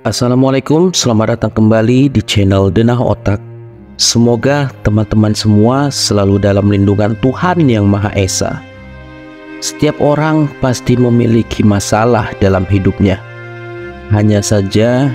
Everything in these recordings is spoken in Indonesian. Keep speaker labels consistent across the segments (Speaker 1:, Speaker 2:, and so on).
Speaker 1: Assalamualaikum, selamat datang kembali di channel Denah Otak. Semoga teman-teman semua selalu dalam lindungan Tuhan Yang Maha Esa. Setiap orang pasti memiliki masalah dalam hidupnya. Hanya saja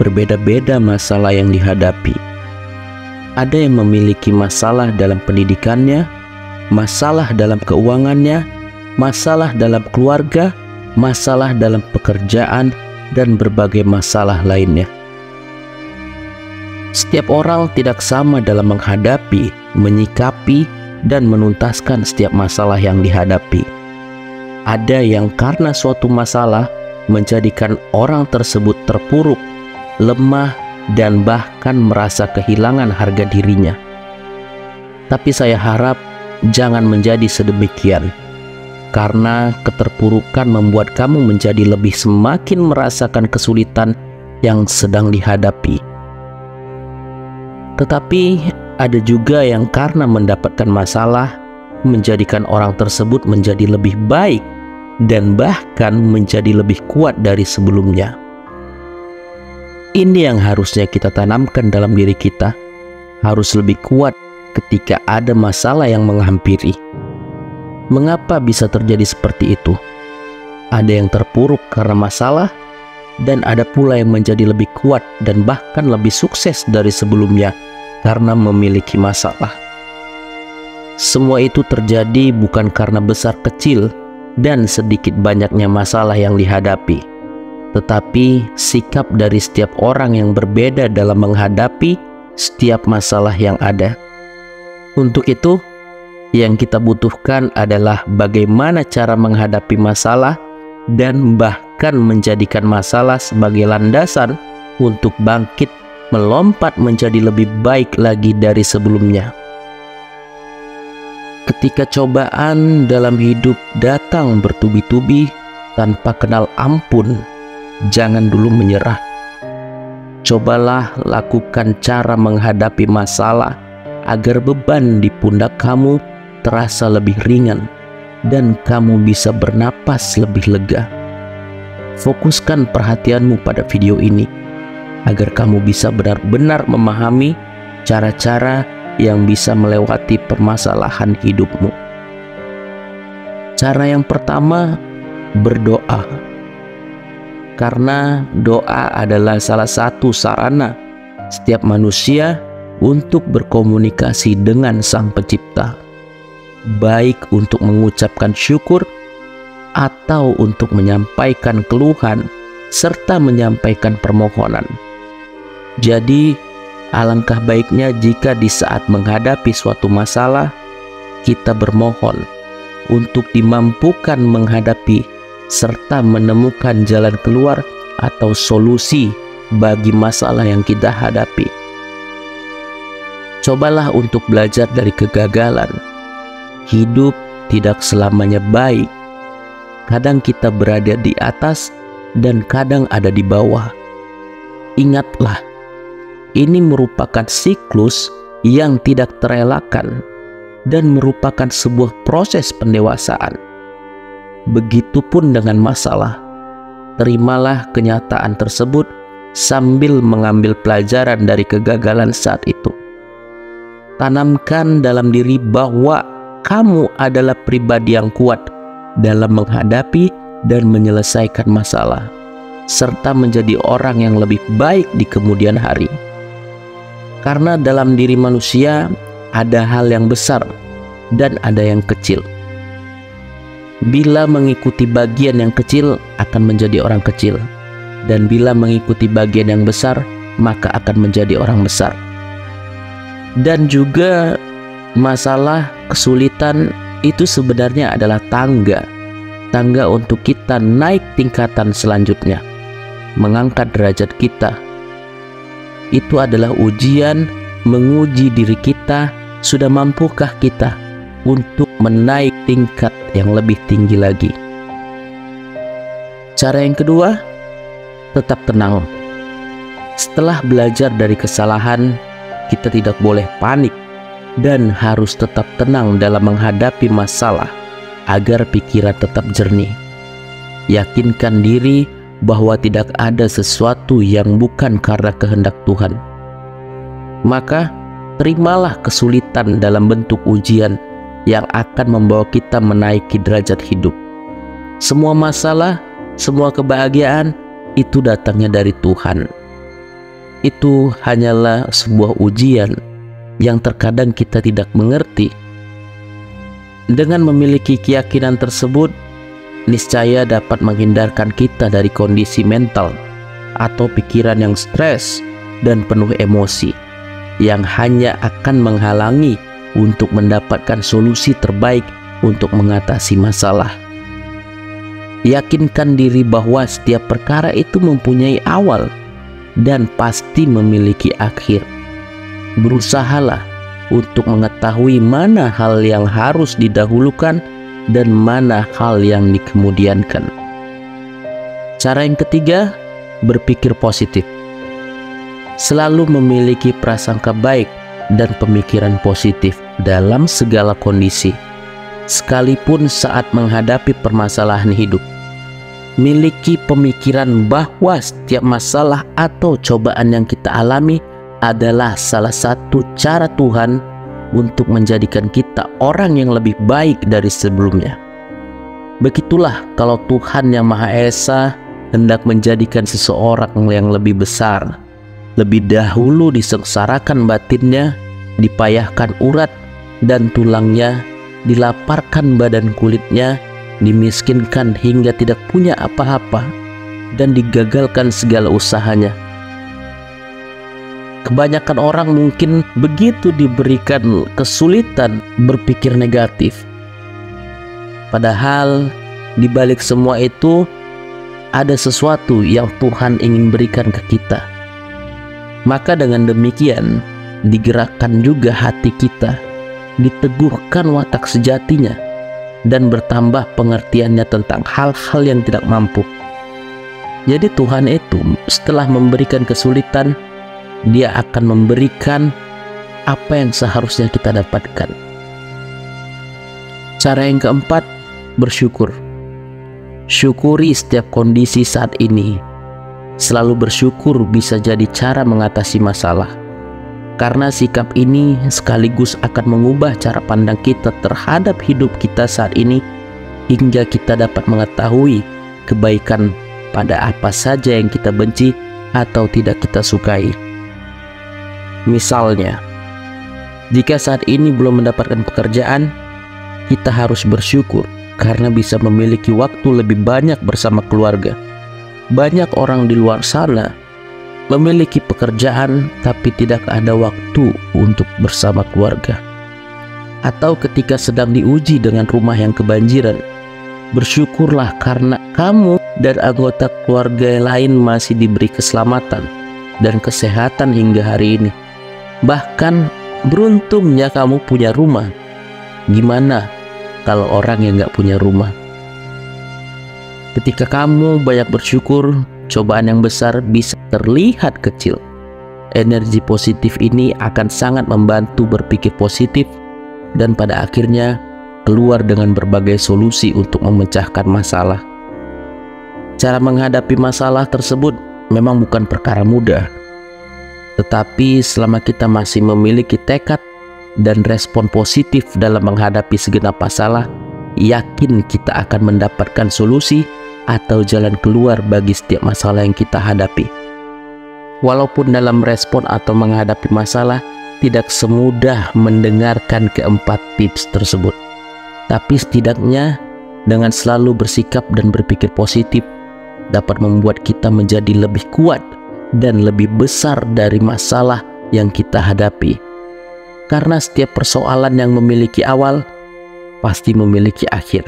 Speaker 1: berbeda-beda masalah yang dihadapi. Ada yang memiliki masalah dalam pendidikannya, masalah dalam keuangannya, masalah dalam keluarga, masalah dalam pekerjaan, dan berbagai masalah lainnya. Setiap orang tidak sama dalam menghadapi, menyikapi, dan menuntaskan setiap masalah yang dihadapi. Ada yang karena suatu masalah menjadikan orang tersebut terpuruk, lemah, dan bahkan merasa kehilangan harga dirinya. Tapi saya harap jangan menjadi sedemikian. Karena keterpurukan membuat kamu menjadi lebih semakin merasakan kesulitan yang sedang dihadapi. Tetapi ada juga yang karena mendapatkan masalah menjadikan orang tersebut menjadi lebih baik dan bahkan menjadi lebih kuat dari sebelumnya. Ini yang harusnya kita tanamkan dalam diri kita, harus lebih kuat ketika ada masalah yang menghampiri. Mengapa bisa terjadi seperti itu? Ada yang terpuruk karena masalah, dan ada pula yang menjadi lebih kuat dan bahkan lebih sukses dari sebelumnya karena memiliki masalah. Semua itu terjadi bukan karena besar kecil dan sedikit banyaknya masalah yang dihadapi, tetapi sikap dari setiap orang yang berbeda dalam menghadapi setiap masalah yang ada. Untuk itu, yang kita butuhkan adalah bagaimana cara menghadapi masalah dan bahkan menjadikan masalah sebagai landasan untuk bangkit, melompat menjadi lebih baik lagi dari sebelumnya. Ketika cobaan dalam hidup datang bertubi-tubi tanpa kenal ampun, jangan dulu menyerah. Cobalah lakukan cara menghadapi masalah agar beban di pundak kamu terasa lebih ringan dan kamu bisa bernapas lebih lega. Fokuskan perhatianmu pada video ini agar kamu bisa benar-benar memahami cara-cara yang bisa melewati permasalahan hidupmu. Cara yang pertama, berdoa. Karena doa adalah salah satu sarana setiap manusia untuk berkomunikasi dengan Sang Pencipta, baik untuk mengucapkan syukur atau untuk menyampaikan keluhan serta menyampaikan permohonan. Jadi, alangkah baiknya jika di saat menghadapi suatu masalah, kita bermohon untuk dimampukan menghadapi serta menemukan jalan keluar atau solusi bagi masalah yang kita hadapi. Cobalah untuk belajar dari kegagalan. Hidup tidak selamanya baik. Kadang kita berada di atas dan kadang ada di bawah. Ingatlah, ini merupakan siklus yang tidak terelakkan dan merupakan sebuah proses pendewasaan. Begitupun dengan masalah. Terimalah kenyataan tersebut sambil mengambil pelajaran dari kegagalan saat itu. Tanamkan dalam diri bahwa kamu adalah pribadi yang kuat dalam menghadapi dan menyelesaikan masalah, serta menjadi orang yang lebih baik di kemudian hari. Karena dalam diri manusia ada hal yang besar dan ada yang kecil. Bila mengikuti bagian yang kecil akan menjadi orang kecil, dan bila mengikuti bagian yang besar maka akan menjadi orang besar. Dan juga masalah, kesulitan itu sebenarnya adalah tangga untuk kita naik tingkatan selanjutnya, mengangkat derajat kita. Itu adalah ujian menguji diri kita, sudah mampukah kita untuk menaik tingkat yang lebih tinggi lagi. Cara yang kedua, tetap tenang. Setelah belajar dari kesalahan, kita tidak boleh panik dan harus tetap tenang dalam menghadapi masalah agar pikiran tetap jernih. Yakinkan diri bahwa tidak ada sesuatu yang bukan karena kehendak Tuhan. Maka terimalah kesulitan dalam bentuk ujian yang akan membawa kita menaiki derajat hidup. Semua masalah, semua kebahagiaan itu datangnya dari Tuhan. Itu hanyalah sebuah ujian yang terkadang kita tidak mengerti. Dengan memiliki keyakinan tersebut, niscaya dapat menghindarkan kita dari kondisi mental atau pikiran yang stres dan penuh emosi, yang hanya akan menghalangi untuk mendapatkan solusi terbaik untuk mengatasi masalah. Yakinkan diri bahwa setiap perkara itu mempunyai awal dan pasti memiliki akhir. Berusahalah untuk mengetahui mana hal yang harus didahulukan dan mana hal yang dikemudiankan. Cara yang ketiga, berpikir positif. Selalu memiliki prasangka baik dan pemikiran positif dalam segala kondisi, sekalipun saat menghadapi permasalahan hidup. Miliki pemikiran bahwa setiap masalah atau cobaan yang kita alami adalah salah satu cara Tuhan untuk menjadikan kita orang yang lebih baik dari sebelumnya. Begitulah kalau Tuhan Yang Maha Esa hendak menjadikan seseorang yang lebih besar, lebih dahulu disengsarakan batinnya, dipayahkan urat dan tulangnya, dilaparkan badan kulitnya, dimiskinkan hingga tidak punya apa-apa, dan digagalkan segala usahanya. Kebanyakan orang mungkin begitu diberikan kesulitan berpikir negatif. Padahal di balik semua itu ada sesuatu yang Tuhan ingin berikan ke kita. Maka dengan demikian digerakkan juga hati kita, diteguhkan watak sejatinya, dan bertambah pengertiannya tentang hal-hal yang tidak mampu. Jadi Tuhan itu setelah memberikan kesulitan, Dia akan memberikan apa yang seharusnya kita dapatkan. Cara yang keempat, bersyukur. Syukuri setiap kondisi saat ini. Selalu bersyukur bisa jadi cara mengatasi masalah, karena sikap ini sekaligus akan mengubah cara pandang kita terhadap hidup kita saat ini, hingga kita dapat mengetahui kebaikan pada apa saja yang kita benci atau tidak kita sukai. Misalnya, jika saat ini belum mendapatkan pekerjaan, kita harus bersyukur karena bisa memiliki waktu lebih banyak bersama keluarga. Banyak orang di luar sana memiliki pekerjaan tapi tidak ada waktu untuk bersama keluarga. Atau ketika sedang diuji dengan rumah yang kebanjiran, bersyukurlah karena kamu dan anggota keluarga lain masih diberi keselamatan dan kesehatan hingga hari ini. Bahkan beruntungnya kamu punya rumah. Gimana kalau orang yang gak punya rumah? Ketika kamu banyak bersyukur, cobaan yang besar bisa terlihat kecil. Energi positif ini akan sangat membantu berpikir positif dan pada akhirnya keluar dengan berbagai solusi untuk memecahkan masalah. Cara menghadapi masalah tersebut memang bukan perkara mudah. Tetapi selama kita masih memiliki tekad dan respon positif dalam menghadapi segenap masalah, yakin kita akan mendapatkan solusi atau jalan keluar bagi setiap masalah yang kita hadapi. Walaupun dalam respon atau menghadapi masalah tidak semudah mendengarkan keempat tips tersebut, tapi setidaknya dengan selalu bersikap dan berpikir positif dapat membuat kita menjadi lebih kuat dan lebih besar dari masalah yang kita hadapi. Karena setiap persoalan yang memiliki awal pasti memiliki akhir.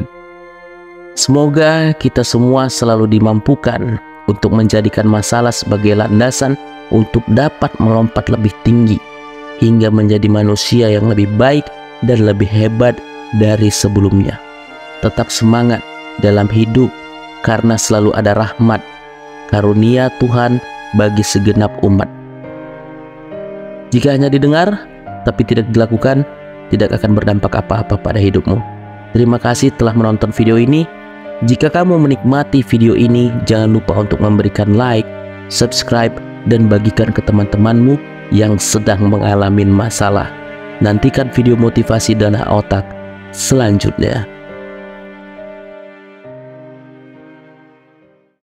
Speaker 1: Semoga kita semua selalu dimampukan untuk menjadikan masalah sebagai landasan untuk dapat melompat lebih tinggi hingga menjadi manusia yang lebih baik dan lebih hebat dari sebelumnya. Tetap semangat dalam hidup karena selalu ada rahmat karunia Tuhan bagi segenap umat. Jika hanya didengar tapi tidak dilakukan, tidak akan berdampak apa-apa pada hidupmu. Terima kasih telah menonton video ini. Jika kamu menikmati video ini, jangan lupa untuk memberikan like, subscribe, dan bagikan ke teman-temanmu yang sedang mengalami masalah. Nantikan video motivasi Dana Otak selanjutnya.